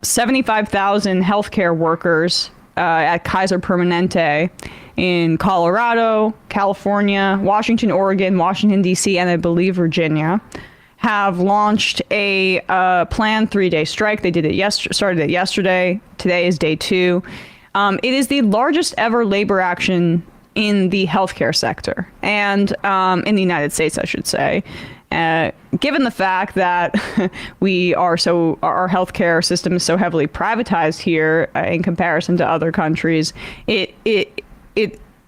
75,000 healthcare workers at Kaiser Permanente in Colorado, California, Washington, Oregon, Washington, D.C., and I believe Virginia, have launched a planned 3-day strike. They did it started it yesterday. Today is day 2. It is the largest ever labor action in the healthcare sector, and in the United States, I should say. Given the fact that our healthcare system is so heavily privatized here in comparison to other countries, it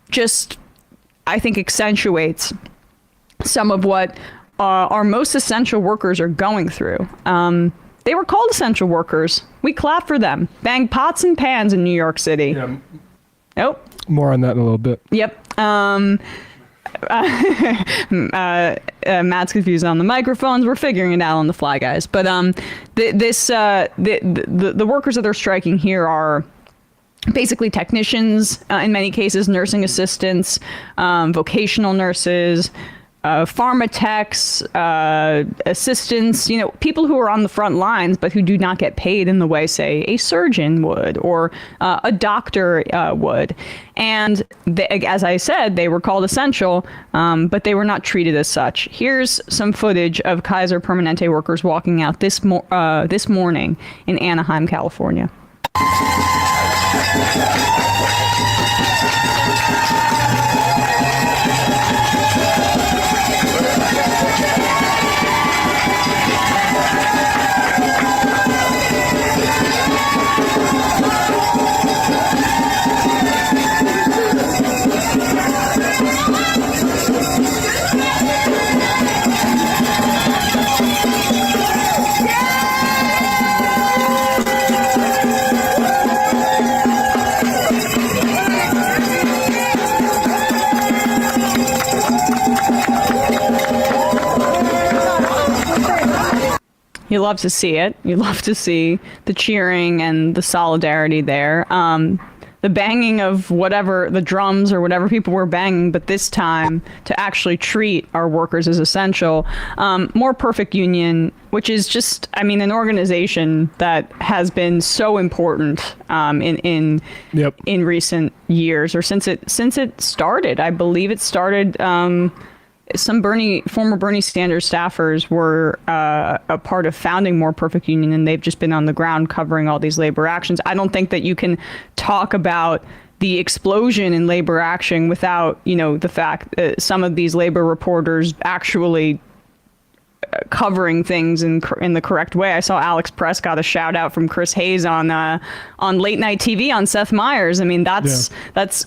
just, I think, accentuates some of what our most essential workers are going through. They were called essential workers. We clap for them. Bang pots and pans in New York City. Yeah. Nope. More on that in a little bit. Yep. Matt's confused on the microphones. We're figuring it out on the fly, guys. But the workers that are striking here are basically technicians, in many cases, nursing assistants, vocational nurses, pharma techs, assistants, people who are on the front lines, but who do not get paid in the way, say, a surgeon would or a doctor would. And as I said, they were called essential, but they were not treated as such. Here's some footage of Kaiser Permanente workers walking out this morning in Anaheim, California. You love to see it. You love to see the cheering and the solidarity there. The banging of whatever, the drums or whatever people were banging, but this time to actually treat our workers as essential. More Perfect Union, which is just, an organization that has been so important in recent years, or since it started. I believe it started. Some former Bernie Sanders staffers were a part of founding More Perfect Union, and they've just been on the ground covering all these labor actions. I don't think that you can talk about the explosion in labor action without, the fact that some of these labor reporters actually covering things in the correct way. I saw Alex Press got a shout out from Chris Hayes on late night TV on Seth Meyers. That's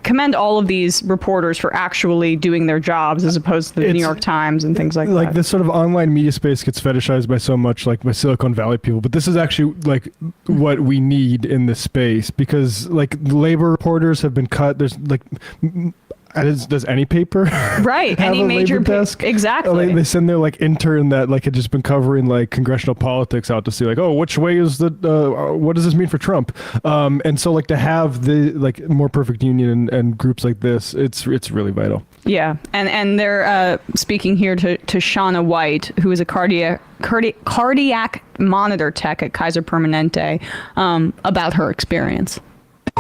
commend all of these reporters for actually doing their jobs as opposed to the New York Times and things like that. Like this sort of online media space gets fetishized by so much, like by Silicon Valley people, but this is actually like what we need in this space, because like labor reporters have been cut. There's like does any paper right any major desk? Exactly. They send their like intern that like had just been covering like congressional politics out to see like, oh, which way is what does this mean for Trump? And so like to have the like More Perfect Union and groups like this, it's really vital. Yeah. And they're speaking here to Shauna White, who is a cardiac monitor tech at Kaiser Permanente, about her experience.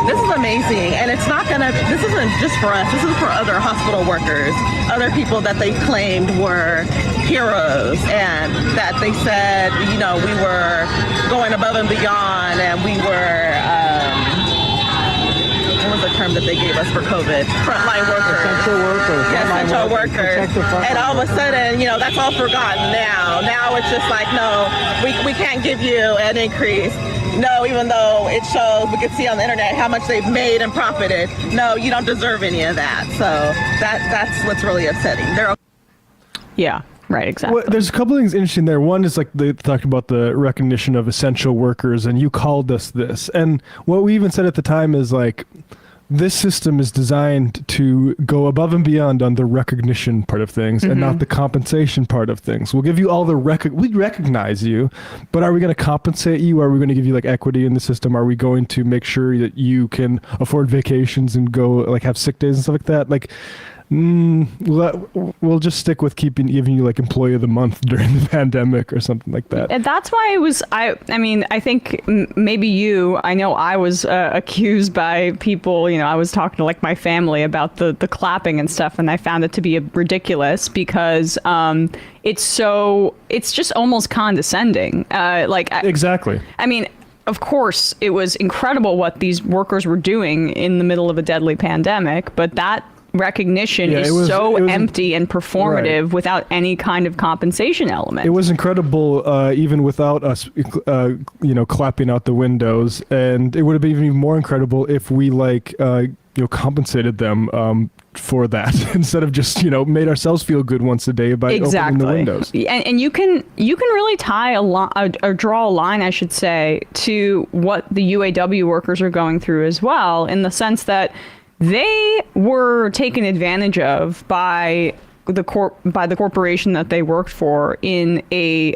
This is amazing, and this isn't just for us, this is for other hospital workers, other people that they claimed were heroes, and that they said, we were going above and beyond, and we were, what was the term that they gave us for COVID? Frontline workers. Essential workers. Yeah, essential workers. And all of a sudden, that's all forgotten now. Now it's just like, no, we can't give you an increase. No, even though it shows, we can see on the internet how much they've made and profited. No, you don't deserve any of that. So that's what's really upsetting. Yeah, right, exactly. Well, there's a couple things interesting there. One is like they talked about the recognition of essential workers, and you called us this. And what we even said at the time is like, this system is designed to go above and beyond on the recognition part of things and not the compensation part of things. We'll give you all we recognize you, but are we going to compensate you? Are we going to give you like equity in the system? Are we going to make sure that you can afford vacations and go like have sick days and stuff like that? Like We'll just stick with giving you like employee of the month during the pandemic or something like that. And that's why it was, I mean, I think maybe I know I was accused by people, I was talking to like my family about the clapping and stuff, and I found it to be ridiculous because it's just almost condescending. Exactly. I mean, of course, it was incredible what these workers were doing in the middle of a deadly pandemic, but that recognition is so empty and performative, right, without any kind of compensation element. It was incredible, even without us, clapping out the windows, and it would have been even more incredible if we compensated them for that instead of just made ourselves feel good once a day by opening the windows. And you can really tie or draw a line, I should say, to what the UAW workers are going through as well, in the sense that they were taken advantage of by the corporation that they worked for in a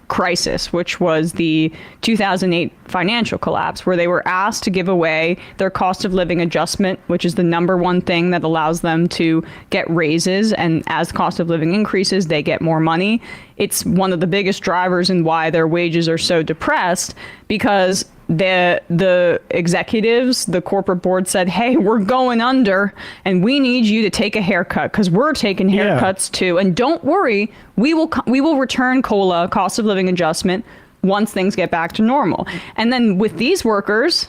crisis, which was the 2008 financial collapse, where they were asked to give away their cost of living adjustment, which is the number one thing that allows them to get raises. And as cost of living increases, they get more money. It's one of the biggest drivers in why their wages are so depressed, because the executives, the corporate board said, hey, we're going under and we need you to take a haircut because we're taking haircuts too. And don't worry, we will return COLA, cost of living adjustment, once things get back to normal. And then with these workers,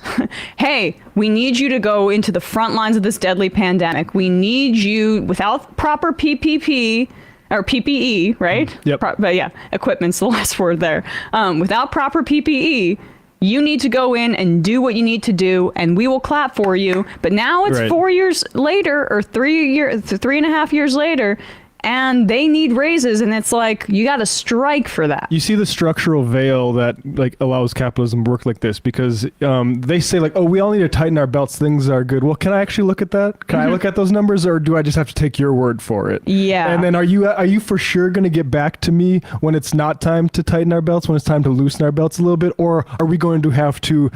hey, we need you to go into the front lines of this deadly pandemic. We need you without proper PPP or PPE, right? Yep. But yeah, equipment's the last word there. Without proper PPE, you need to go in and do what you need to do, and we will clap for you. But now it's right. 4 years later, or 3.5 years later, and they need raises, and it's like, you got to strike for that. You see the structural veil that allows capitalism to work like this, because they say oh, we all need to tighten our belts, things are good. Well, can I actually look at that? Can I look at those numbers, or do I just have to take your word for it? Yeah. And then are you for sure going to get back to me when it's not time to tighten our belts, when it's time to loosen our belts a little bit, or are we going to have to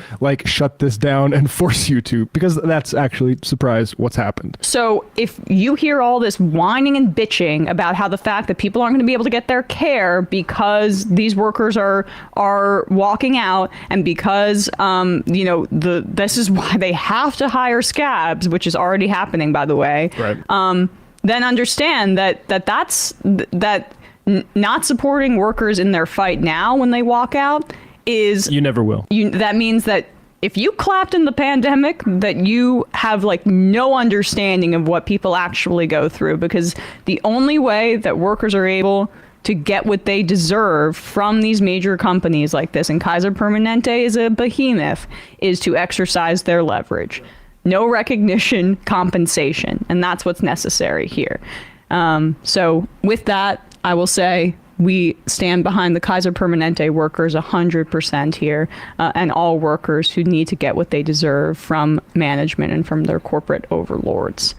shut this down and force you to? Because that's actually, surprise, what's happened. So if you hear all this whining and bitching about how the fact that people aren't going to be able to get their care because these workers are walking out, and because this is why they have to hire scabs, which is already happening, by the way. Right. Then understand that's not supporting workers in their fight now when they walk out is, you never will. That means that if you clapped in the pandemic, that you have no understanding of what people actually go through, because the only way that workers are able to get what they deserve from these major companies like this, and Kaiser Permanente is a behemoth, is to exercise their leverage. No recognition, compensation, and that's what's necessary here. So with that, I will say, we stand behind the Kaiser Permanente workers 100% here, and all workers who need to get what they deserve from management and from their corporate overlords.